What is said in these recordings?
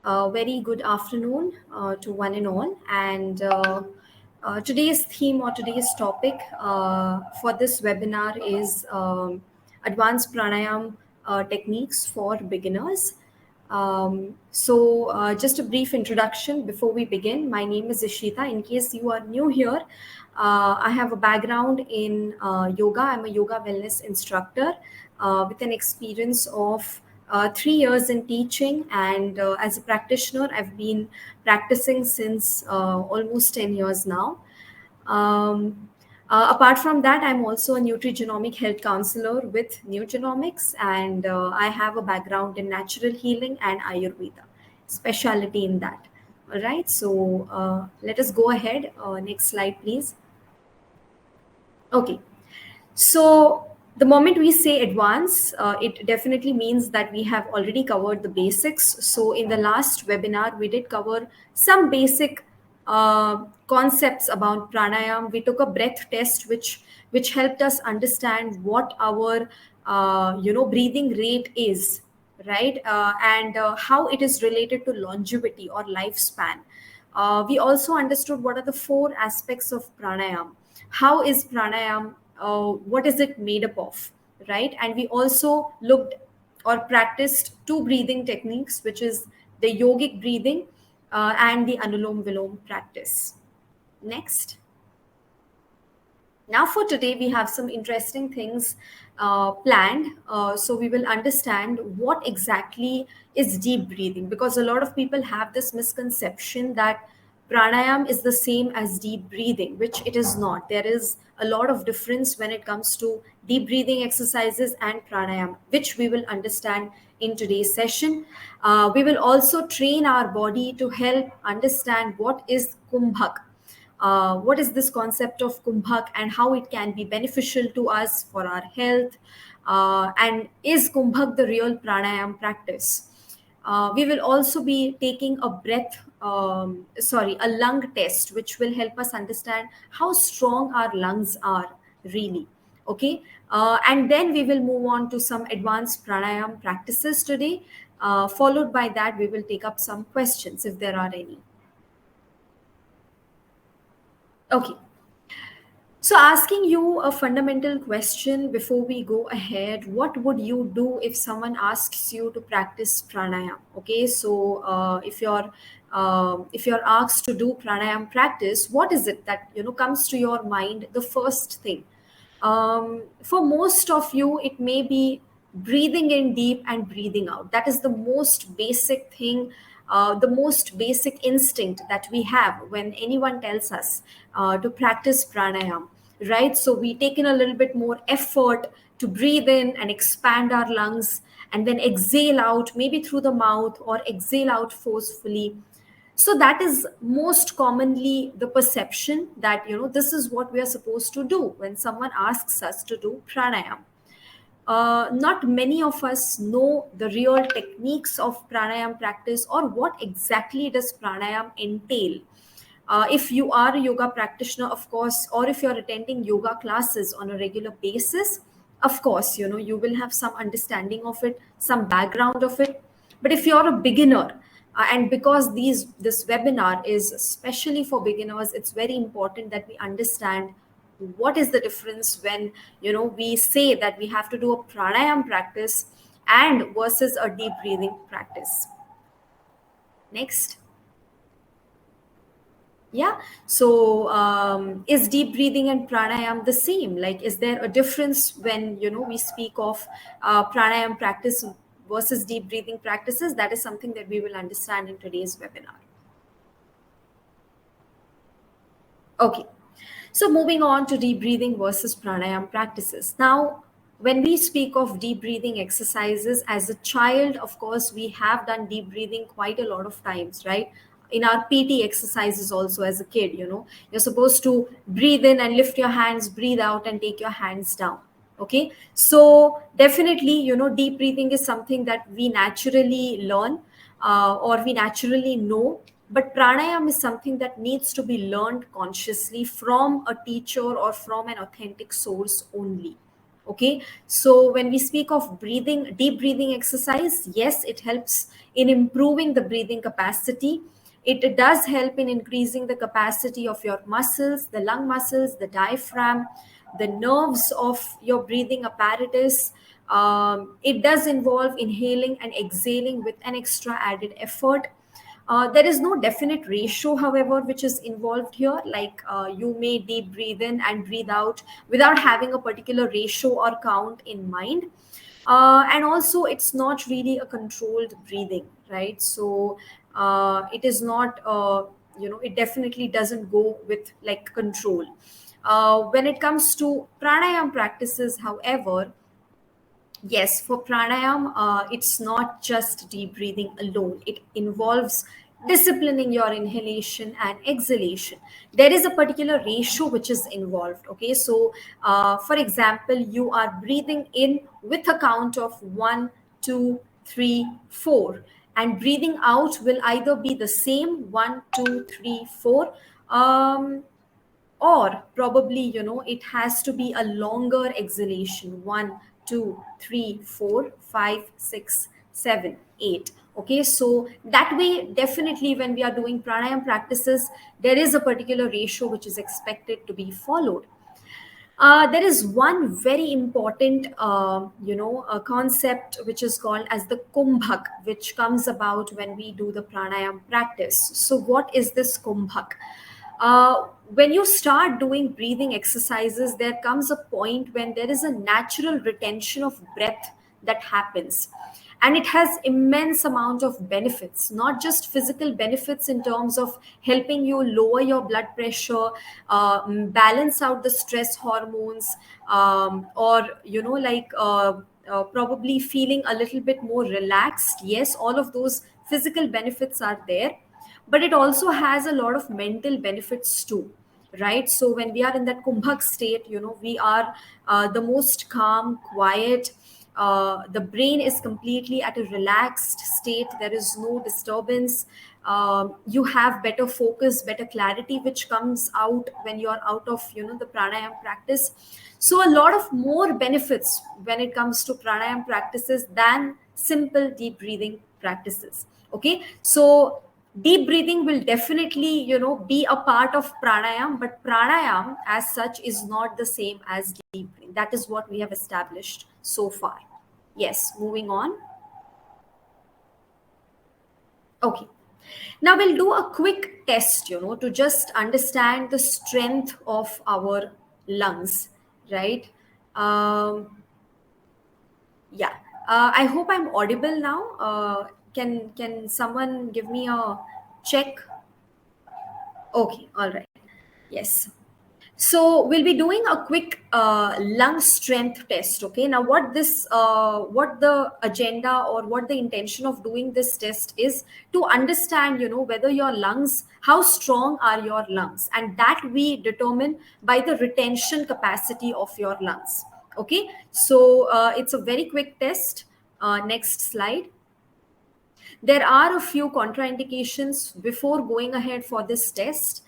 Very good afternoon to one and all. And today's theme or today's topic for this webinar is advanced pranayam techniques for beginners. Just a brief introduction before we begin. My name is Ishita. In case you are new here, I have a background in yoga. I'm a yoga wellness instructor with an experience of 3 years in teaching, and as a practitioner, I've been practicing since almost 10 years now. Apart from that, I'm also a nutrigenomic health counselor with Nugenomics, and I have a background in natural healing and Ayurveda, specialty in that. All right, so let us go ahead. Next slide, please. Okay, so the moment we say advance, it definitely means that we have already covered the basics. So in the last webinar, we did cover some basic concepts about pranayam. We took a breath test, which helped us understand what our breathing rate is, right, and how it is related to longevity or lifespan. We also understood what are the four aspects of pranayam. How is pranayam? What is it made up of, right? And we also looked or practiced two breathing techniques, which is the yogic breathing and the anulom vilom practice. Next. Now, for today, we have some interesting things planned. So, we will understand what exactly is deep breathing, because a lot of people have this misconception that pranayam is the same as deep breathing, which it is not. There is a lot of difference when it comes to deep breathing exercises and pranayam, which we will understand in today's session. We will also train our body to help understand what is kumbhak. What is this concept of kumbhak and how it can be beneficial to us for our health, and is kumbhak the real pranayam practice? We will also be taking a lung test, which will help us understand how strong our lungs are really. Okay, and then we will move on to some advanced pranayam practices today. Followed by that, we will take up some questions if there are any. Okay. So, asking you a fundamental question before we go ahead, what would you do if someone asks you to practice pranayam? Okay, so if you're asked to do pranayam practice, what is it that comes to your mind? The first thing, for most of you, it may be breathing in deep and breathing out. That is the most basic thing, the most basic instinct that we have when anyone tells us to practice pranayam, right? So we take in a little bit more effort to breathe in and expand our lungs, and then exhale out, maybe through the mouth, or exhale out forcefully. So that is most commonly the perception that this is what we are supposed to do when someone asks us to do pranayam. Not many of us know the real techniques of pranayam practice, or what exactly does pranayam entail. If you are a yoga practitioner, of course, or if you're attending yoga classes on a regular basis, of course, you will have some understanding of it, some background of it. But if you're a beginner, and because this webinar is especially for beginners, it's very important that we understand what is the difference when we say that we have to do a pranayam practice and versus a deep breathing practice. Next. Yeah. So, is deep breathing and pranayam the same? Like, is there a difference when we speak of pranayam practice versus deep breathing practices? That is something that we will understand in today's webinar. Okay. So, moving on to deep breathing versus pranayam practices. Now, when we speak of deep breathing exercises, as a child, of course, we have done deep breathing quite a lot of times, right? In our PT exercises, also as a kid, you're supposed to breathe in and lift your hands, breathe out and take your hands down. Okay. So, definitely, deep breathing is something that we naturally learn, or we naturally know. But pranayam is something that needs to be learned consciously from a teacher or from an authentic source only. Okay, so when we speak of breathing, deep breathing exercise, yes, it helps in improving the breathing capacity. It does help in increasing the capacity of your muscles, the lung muscles, the diaphragm, the nerves of your breathing apparatus. It does involve inhaling and exhaling with an extra added effort. There is no definite ratio, however, which is involved here. Like you may deep breathe in and breathe out without having a particular ratio or count in mind. And also, it's not really a controlled breathing, right? So it is not, it definitely doesn't go with like control. When it comes to pranayam practices, however, yes, for pranayam, it's not just deep breathing alone. It involves disciplining your inhalation and exhalation. There is a particular ratio which is involved. Okay, so for example, you are breathing in with a count of 1, 2, 3, 4, and breathing out will either be the same 1, 2, 3, 4. Or probably it has to be a longer exhalation: 1, 2, 3, 4, 5, 6, 7, 8. Okay, so that way, definitely when we are doing pranayam practices, there is a particular ratio which is expected to be followed. There is one very important, concept which is called as the kumbhak, which comes about when we do the pranayam practice. So, what is this kumbhak? When you start doing breathing exercises, there comes a point when there is a natural retention of breath that happens, and it has immense amount of benefits, not just physical benefits in terms of helping you lower your blood pressure, balance out the stress hormones, or probably feeling a little bit more relaxed. Yes, all of those physical benefits are there, but it also has a lot of mental benefits too, right? So when we are in that kumbhak state, we are the most calm, quiet. The brain is completely at a relaxed state. There is no disturbance. You have better focus, better clarity, which comes out when you are out of the pranayam practice. So a lot of more benefits when it comes to pranayam practices than simple deep breathing practices. Okay, so deep breathing will definitely be a part of pranayam, but pranayam as such is not the same as deep breathing. That is what we have established so far. Yes, moving on. Okay, now we'll do a quick test, to just understand the strength of our lungs, right? Yeah, I hope I'm audible now. Can someone give me a check? Okay, all right. Yes. So we'll be doing a quick lung strength test. Okay. Now, what the agenda or what the intention of doing this test is to understand, whether your lungs, how strong are your lungs, and that we determine by the retention capacity of your lungs. Okay. So it's a very quick test. Next slide. There are a few contraindications before going ahead for this test.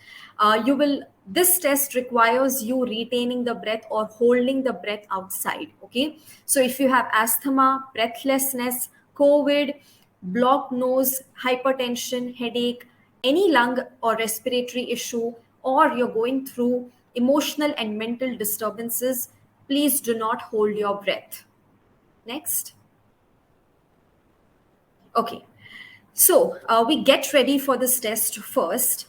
This test requires you retaining the breath or holding the breath outside. Okay, so if you have asthma, breathlessness, COVID, blocked nose, hypertension, headache, any lung or respiratory issue, or you're going through emotional and mental disturbances, please do not hold your breath. Next. Okay, so we get ready for this test first.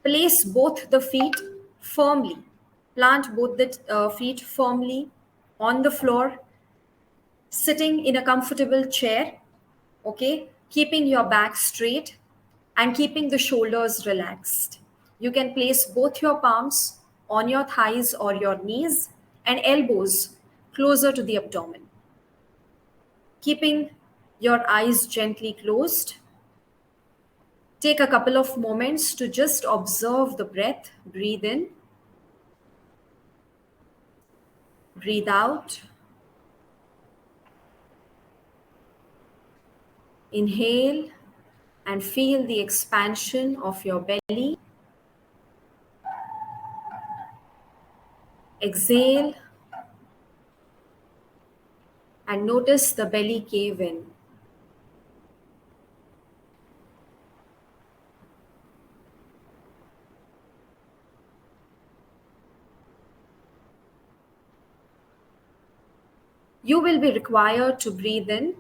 Place both the feet firmly. Plant both the feet firmly on the floor, sitting in a comfortable chair. Okay, keeping your back straight and keeping the shoulders relaxed. You can place both your palms on your thighs or your knees and elbows closer to the abdomen. Keeping your eyes gently closed. Take a couple of moments to just observe the breath. Breathe in, breathe out. Inhale and feel the expansion of your belly. Exhale and notice the belly cave in. You will be required to breathe in,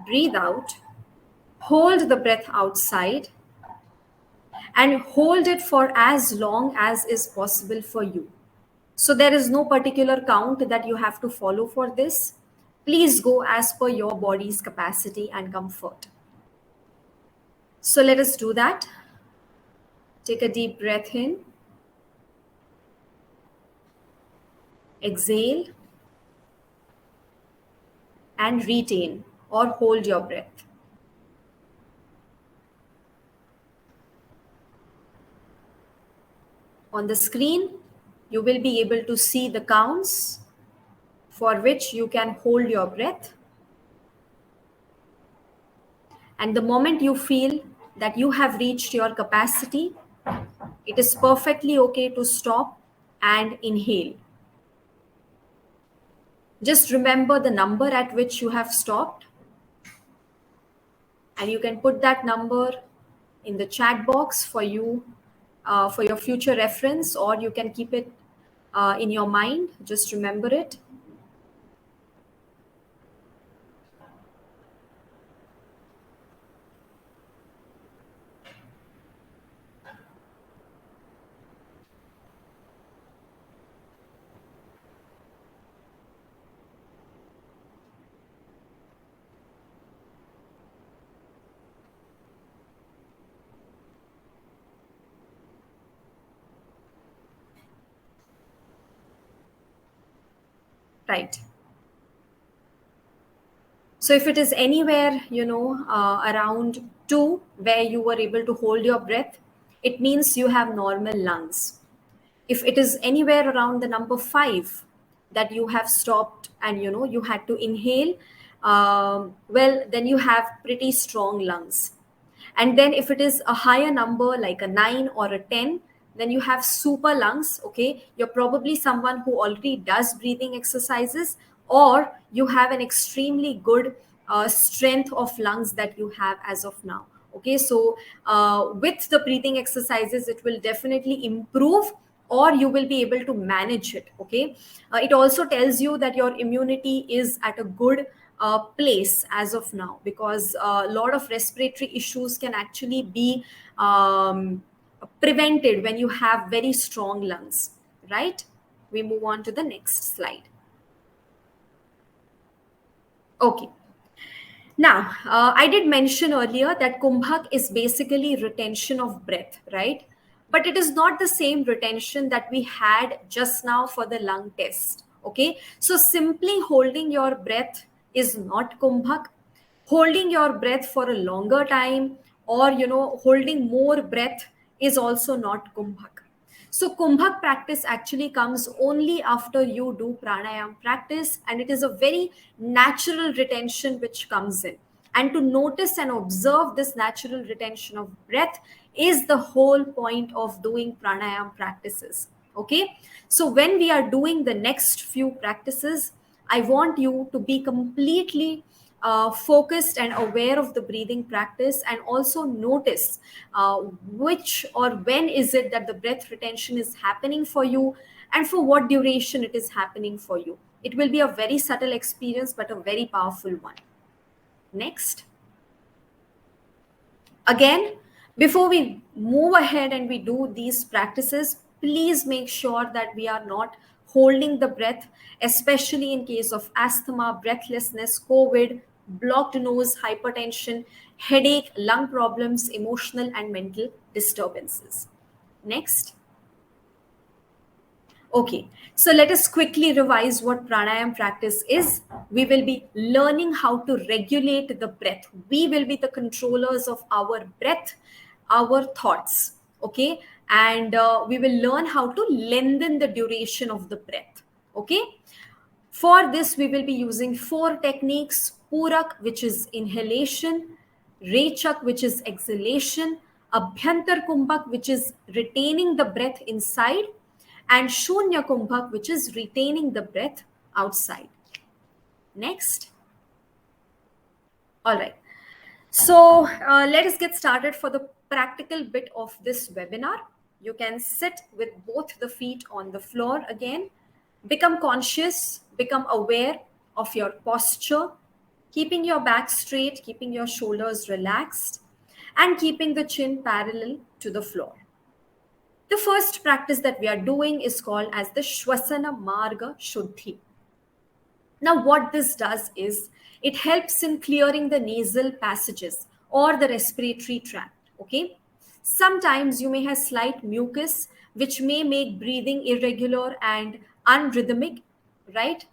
breathe out, hold the breath outside, and hold it for as long as is possible for you. So there is no particular count that you have to follow for this. Please go as per your body's capacity and comfort. So let us do that. Take a deep breath in, exhale, and retain or hold your breath. On the screen, you will be able to see the counts for which you can hold your breath. And the moment you feel that you have reached your capacity, it is perfectly okay to stop and inhale. Just remember the number at which you have stopped, and you can put that number in the chat box for you for your future reference, or you can keep it in your mind. Just remember it. Right. So if it is anywhere, around 2, where you were able to hold your breath, it means you have normal lungs. If it is anywhere around the number 5 that you have stopped and you had to inhale, well, then you have pretty strong lungs. And then if it is a higher number like a 9 or a 10, then you have super lungs. Okay, you're probably someone who already does breathing exercises, or you have an extremely good strength of lungs that you have as of now. Okay, so with the breathing exercises, it will definitely improve, or you will be able to manage it. Okay, it also tells you that your immunity is at a good place as of now, because a lot of respiratory issues can actually be prevented when you have very strong lungs, right? We move on to the next slide. Okay. Now, I did mention earlier that Kumbhak is basically retention of breath, right? But it is not the same retention that we had just now for the lung test. Okay. So simply holding your breath is not Kumbhak. Holding your breath for a longer time, or holding more breath, is also not Kumbhak. So Kumbhak practice actually comes only after you do pranayam practice, and it is a very natural retention which comes in. And to notice and observe this natural retention of breath is the whole point of doing pranayam practices. Okay, so when we are doing the next few practices, I want you to be completely focused and aware of the breathing practice, and also notice which or when is it that the breath retention is happening for you, and for what duration it is happening for you. It will be a very subtle experience, but a very powerful one. Next. Again, before we move ahead and we do these practices, please make sure that we are not holding the breath, especially in case of asthma, breathlessness, COVID, blocked nose, hypertension, headache, lung problems, emotional and mental disturbances. Next. Okay, so let us quickly revise what pranayam practice is. We will be learning how to regulate the breath. We will be the controllers of our breath, our thoughts. Okay, and we will learn how to lengthen the duration of the breath. Okay, for this, we will be using 4 techniques: Purak, which is inhalation; Rechak, which is exhalation; Abhyantar Kumbhak, which is retaining the breath inside; and Shunya Kumbhak, which is retaining the breath outside. Next. All right. So let us get started for the practical bit of this webinar. You can sit with both the feet on the floor again. Become conscious, become aware of your posture, keeping your back straight, keeping your shoulders relaxed, and keeping the chin parallel to the floor. The first practice that we are doing is called as the Shwasana Marga Shuddhi. Now, what this does is it helps in clearing the nasal passages or the respiratory tract. Okay. Sometimes you may have slight mucus, which may make breathing irregular and unrhythmic, right?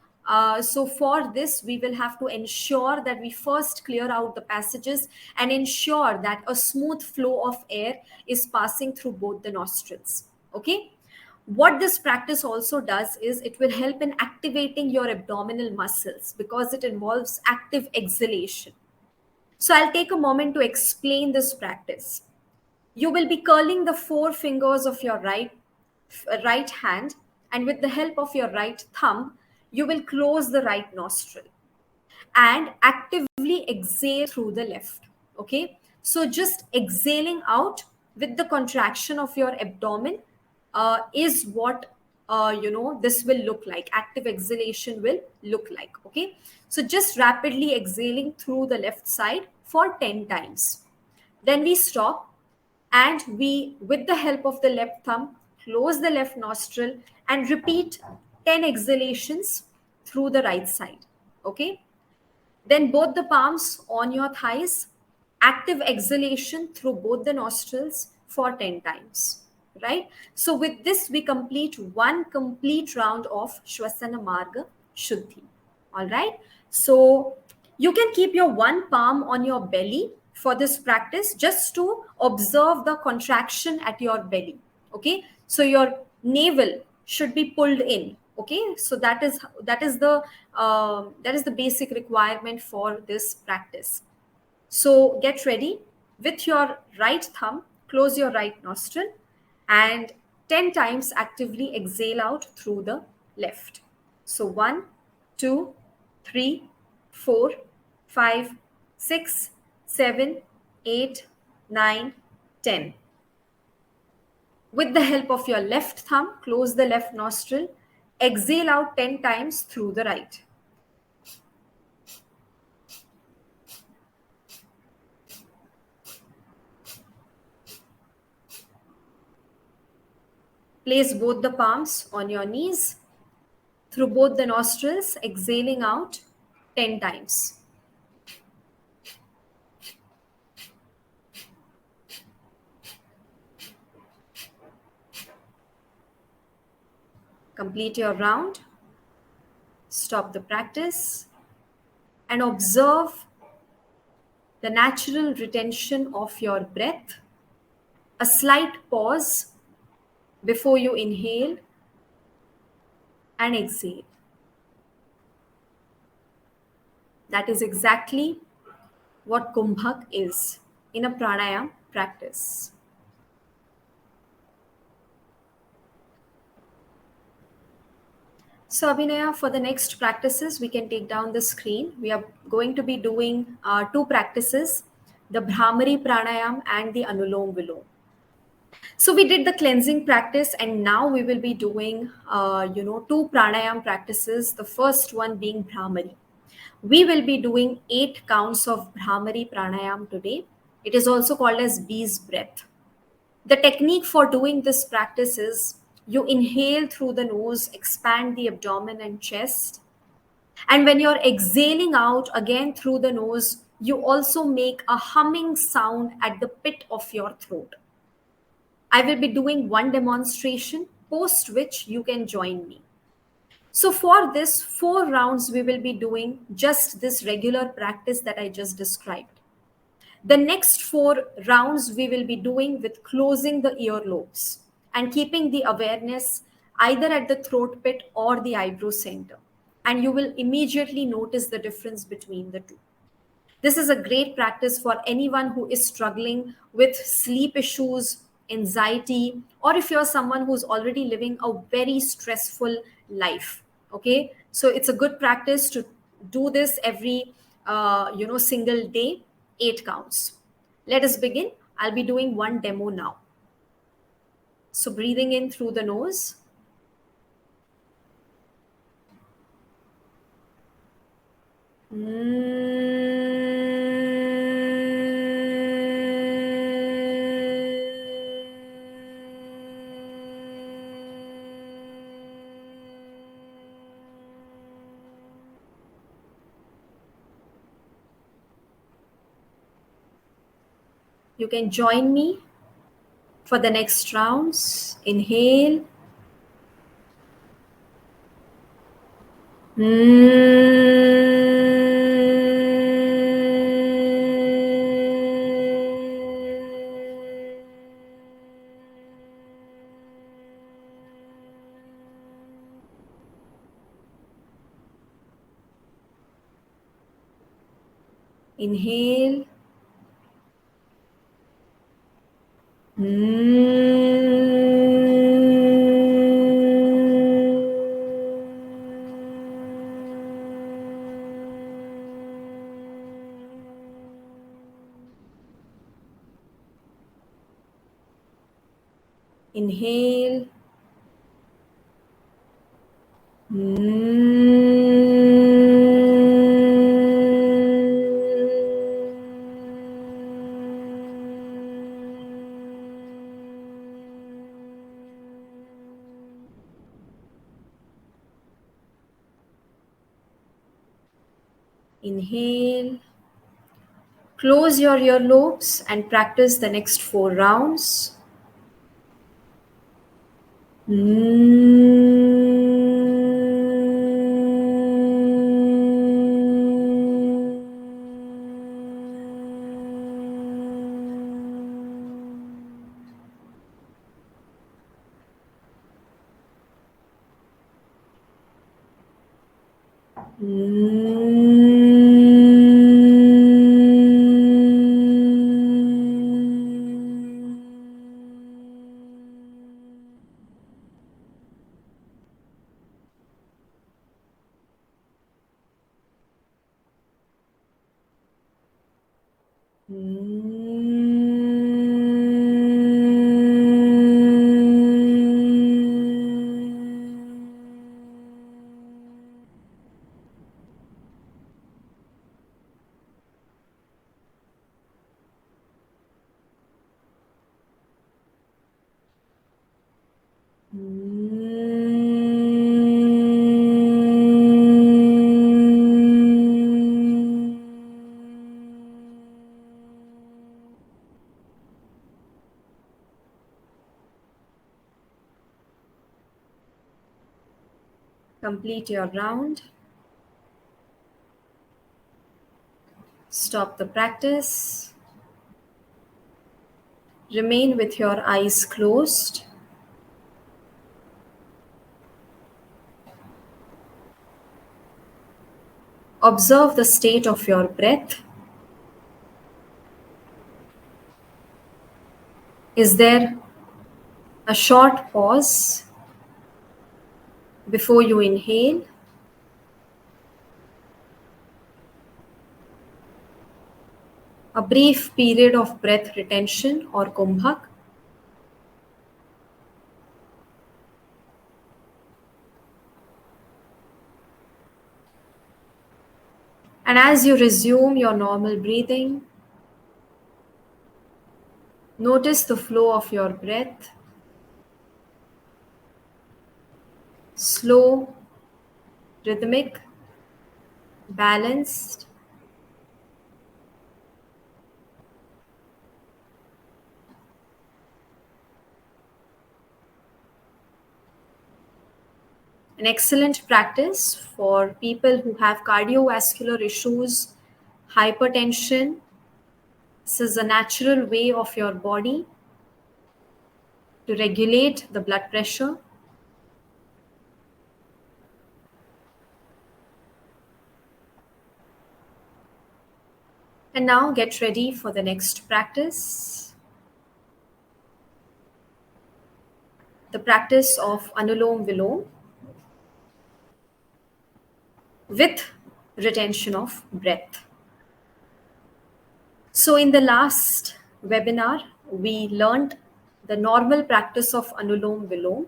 So, for this, we will have to ensure that we first clear out the passages and ensure that a smooth flow of air is passing through both the nostrils. Okay. What this practice also does is it will help in activating your abdominal muscles because it involves active exhalation. So I'll take a moment to explain this practice. You will be curling the four fingers of your right hand, and with the help of your right thumb, you will close the right nostril and actively exhale through the left. Okay. So just exhaling out with the contraction of your abdomen is what this will look like. Active exhalation will look like. Okay. So just rapidly exhaling through the left side for 10 times. Then we stop and we, with the help of the left thumb, close the left nostril and repeat 10 exhalations through the right side. Okay. Then both the palms on your thighs, active exhalation through both the nostrils for 10 times, right? So with this, we complete one complete round of Shwasana Marga Shuddhi, all right? So you can keep your one palm on your belly for this practice just to observe the contraction at your belly, okay? So your navel should be pulled in. Okay, so that is the basic requirement for this practice. So get ready. With your right thumb, close your right nostril and 10 times actively exhale out through the left. So 1, 2, 3, 4, 5, 6, 7, 8, 9, 10. With the help of your left thumb, close the left nostril, exhale out 10 times through the right. Place both the palms on your knees through both the nostrils, exhaling out 10 times. Complete your round. Stop the practice and observe the natural retention of your breath. A slight pause before you inhale and exhale. That is exactly what Kumbhak is in a pranayama practice. So Abhinaya, for the next practices, we can take down the screen. We are going to be doing two practices, the Bhramari Pranayam and the Anulom Vilom. So we did the cleansing practice and now we will be doing, two pranayam practices. The first one being Bhramari. We will be doing 8 counts of Bhramari Pranayam today. It is also called as bee's breath. The technique for doing this practice is you inhale through the nose, expand the abdomen and chest. And when you're exhaling out again through the nose, you also make a humming sound at the pit of your throat. I will be doing one demonstration, post which you can join me. So for this 4 rounds, we will be doing just this regular practice that I just described. The next 4 rounds we will be doing with closing the earlobes and keeping the awareness either at the throat pit or the eyebrow center. And you will immediately notice the difference between the two. This is a great practice for anyone who is struggling with sleep issues, anxiety, or if you're someone who's already living a very stressful life. Okay, so it's a good practice to do this every single day, 8 counts. Let us begin. I'll be doing one demo now. So breathing in through the nose. You can join me for the next rounds. Inhale. Inhale. Inhale. Inhale. Close your earlobes and practice the next 4 rounds. Complete your round. Stop the practice. Remain with your eyes closed. Observe the state of your breath. Is there a short pause before you inhale? A brief period of breath retention or kumbhak? And as you resume your normal breathing, notice the flow of your breath. Slow, rhythmic, balanced. An excellent practice for people who have cardiovascular issues, hypertension. This is a natural way of your body to regulate the blood pressure. And now get ready for the next practice. The practice of Anulom Vilom with retention of breath. So, in the last webinar, we learned the normal practice of Anulom Vilom,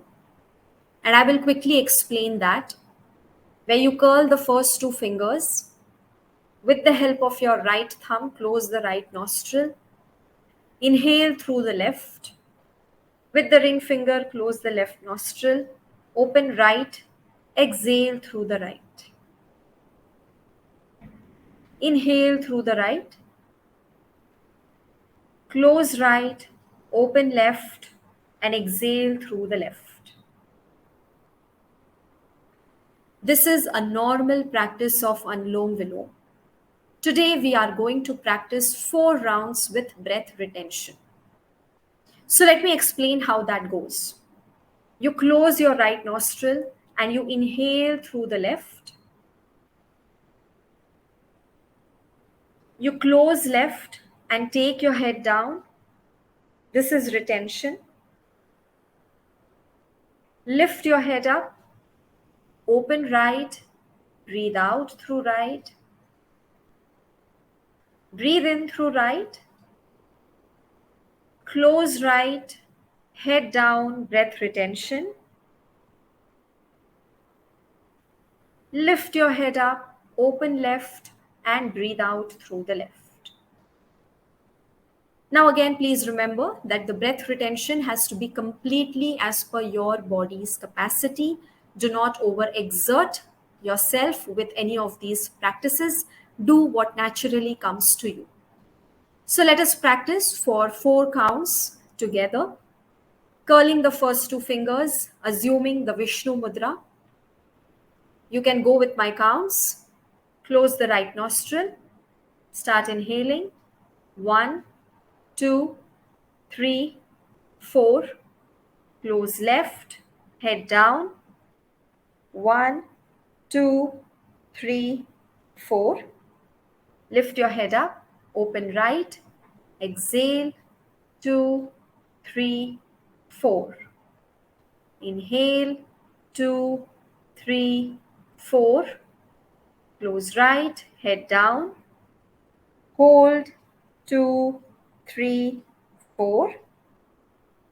and I will quickly explain that. Where you curl the first two fingers, with the help of your right thumb, close the right nostril, inhale through the left. With the ring finger, close the left nostril, open right, exhale through the right. Inhale through the right, close right, open left, and exhale through the left. This is a normal practice of Anulom Vilom. Today we are going to practice 4 rounds with breath retention. So let me explain how that goes. You close your right nostril and you inhale through the left. You close left and take your head down. This is retention. Lift your head up. Open right. Breathe out through right. Breathe in through right. Close right. Head down, breath retention. Lift your head up. Open left and breathe out through the left. Now again, please remember that the breath retention has to be completely as per your body's capacity. Do not overexert yourself with any of these practices. Do what naturally comes to you. So let us practice for 4 counts together. Curling the first 2 fingers, assuming the Vishnu Mudra. You can go with my counts. Close the right nostril. Start inhaling. 1, 2, 3, 4. Close left, head down. 1, 2, 3, 4. Lift your head up, open right. Exhale, 2, 3, 4. Inhale, 2, 3, 4. Close right, head down. Hold, 2, 3, 4.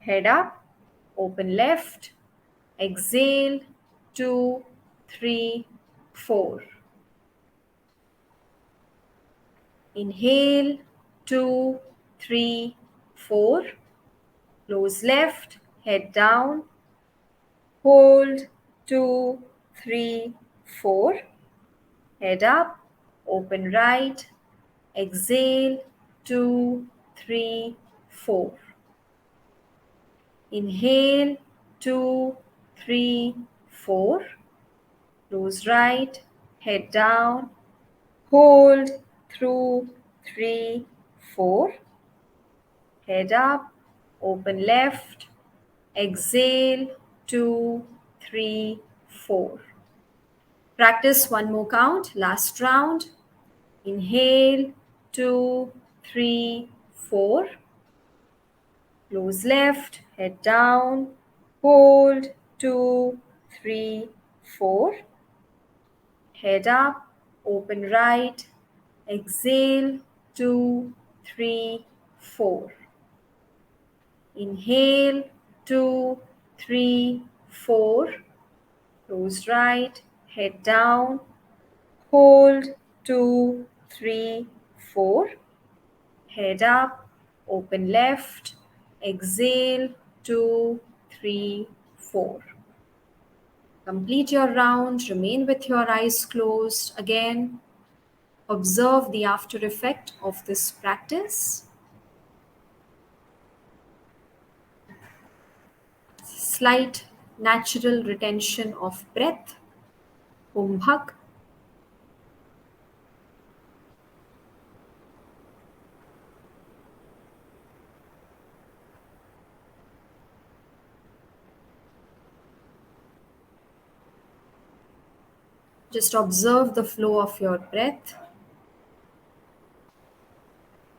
Head up, open left. Exhale, 2, 3, 4. Inhale, 2, 3, 4. Close left, head down. Hold, 2, 3, 4. Head up, open right. Exhale, 2, 3, 4. Inhale, 2, 3, 4. Close right, head down. Hold through 3, 4. Head up, open left. Exhale, 2, 3, 4. Practice one more count, last round. Inhale, 2, 3, 4. Close left, head down. Hold, 2, 3, 4. Head up, open right. Exhale, 2, 3, 4. Inhale, 2, 3, 4. Close right, head down. Hold, 2, 3, 4. Head up, open left. Exhale, 2, 3, 4. Complete your round, remain with your eyes closed. Again, observe the after effect of this practice. Slight natural retention of breath. Kumbhak. Just observe the flow of your breath.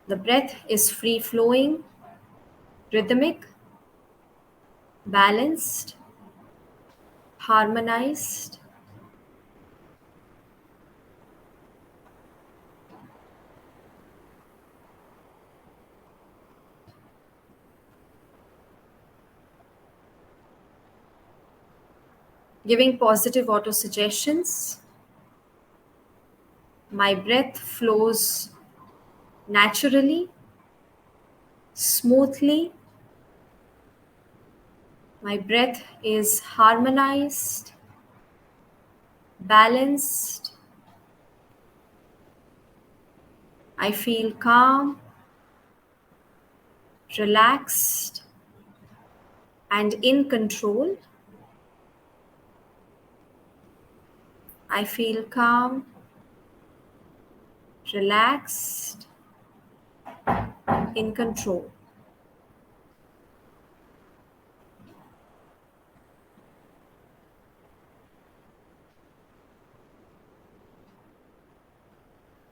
The breath is free flowing, rhythmic, balanced, harmonized. giving positive auto suggestions. My breath flows naturally, smoothly. My breath is harmonized, balanced. I feel calm, relaxed, and in control. I feel calm, relaxed, in control.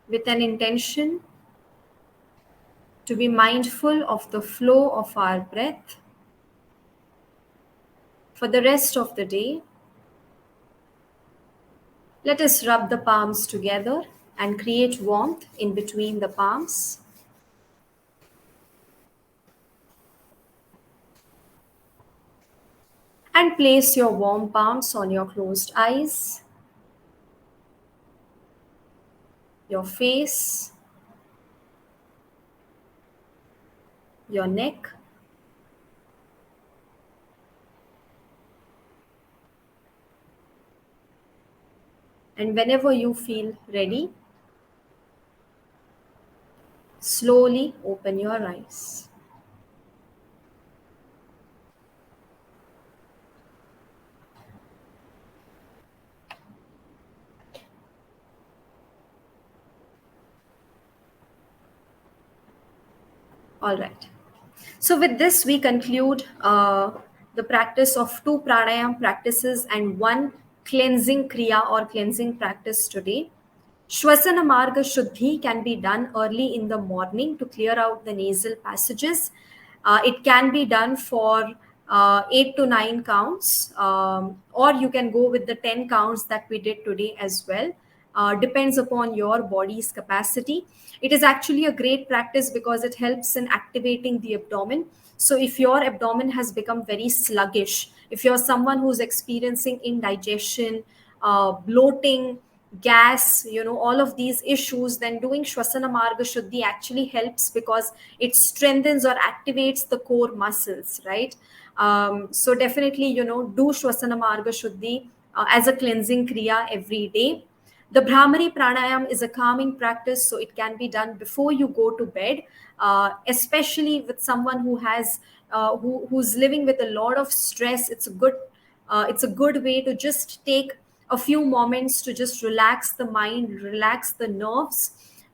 With an intention to be mindful of the flow of our breath for the rest of the day, let us rub the palms together and create warmth in between the palms. And place your warm palms on your closed eyes, your face, your neck. And whenever you feel ready, slowly open your eyes. All right. So, with this, we conclude the practice of two pranayam practices and one cleansing kriya or cleansing practice today. Shwasana Marga Shuddhi can be done early in the morning to clear out the nasal passages. It can be done for 8 to 9 counts, or you can go with the 10 counts that we did today as well. Depends upon your body's capacity. It is actually a great practice because it helps in activating the abdomen. So, if your abdomen has become very sluggish, if you're someone who's experiencing indigestion, bloating, gas, all of these issues, then doing Shwasana Marga Shuddhi actually helps because it strengthens or activates the core muscles, right? So definitely, do Shwasana Marga Shuddhi as a cleansing kriya every day. The Brahmari Pranayam is a calming practice, so it can be done before you go to bed, especially with someone who's living with a lot of stress. It's a good way to just take a few moments to just relax the mind, relax the nerves,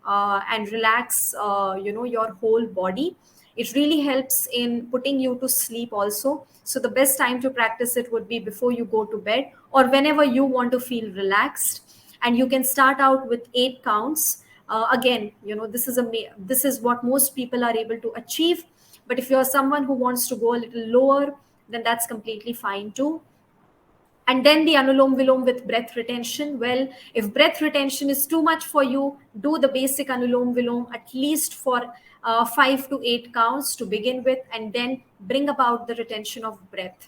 and relax your whole body. It really helps in putting you to sleep also. So the best time to practice it would be before you go to bed or whenever you want to feel relaxed. And you can start out with 8 counts. Again, this is what most people are able to achieve. But if you're someone who wants to go a little lower, then that's completely fine too. And then the anulom vilom with breath retention. Well, if breath retention is too much for you, do the basic anulom vilom at least for 5 to 8 counts to begin with, and then bring about the retention of breath.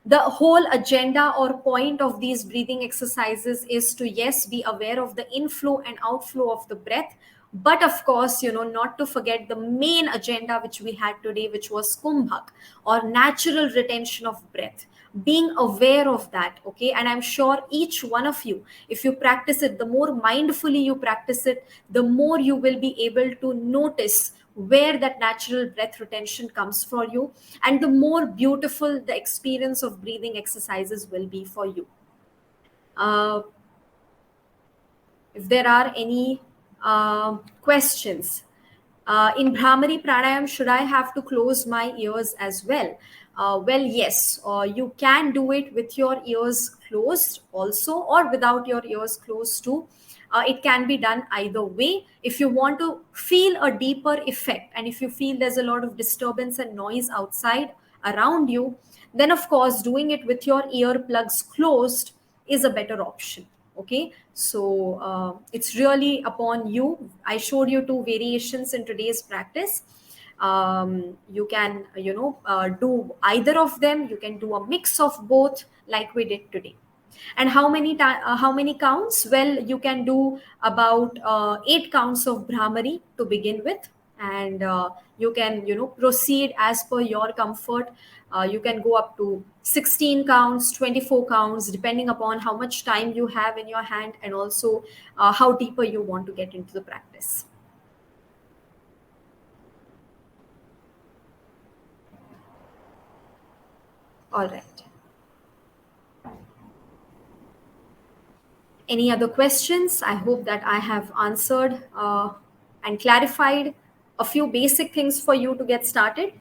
The whole agenda or point of these breathing exercises is to, yes, be aware of the inflow and outflow of the breath, but of course, not to forget the main agenda which we had today, which was kumbhak or natural retention of breath. Being aware of that, okay? And I'm sure each one of you, if you practice it, the more mindfully you practice it, the more you will be able to notice where that natural breath retention comes for you, and the more beautiful the experience of breathing exercises will be for you. uh, if there are any questions. In Brahmari Pranayam, should I have to close my ears as well? Well, yes, you can do it with your ears closed also, or without your ears closed too. It can be done either way. If you want to feel a deeper effect, and if you feel there's a lot of disturbance and noise outside around you, then of course, doing it with your earplugs closed is a better option. Okay, so it's really upon you. I showed you two variations in today's practice. You can do either of them. You can do a mix of both. like we did today. And how many counts? Well, you can do about 8 counts of Brahmari to begin with, and you can proceed as per your comfort. You can go up to 16 counts, 24 counts, depending upon how much time you have in your hand, and also how deeper you want to get into the practice. All right. Any other questions? I hope that I have answered and clarified a few basic things for you to get started.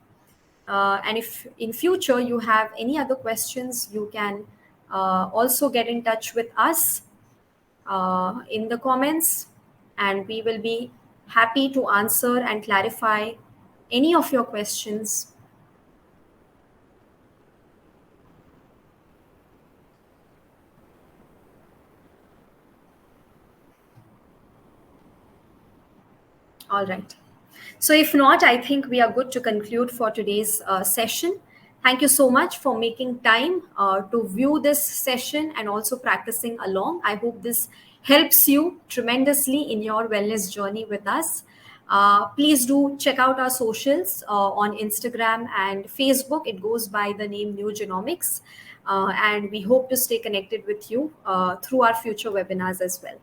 And if in future you have any other questions, you can also get in touch with us in the comments, and we will be happy to answer and clarify any of your questions. All right. So, if not, I think we are good to conclude for today's session. Thank you so much for making time to view this session and also practicing along. I hope this helps you tremendously in your wellness journey with us. Please do check out our socials on Instagram and Facebook. It goes by the name Nugenomics. And we hope to stay connected with you through our future webinars as well.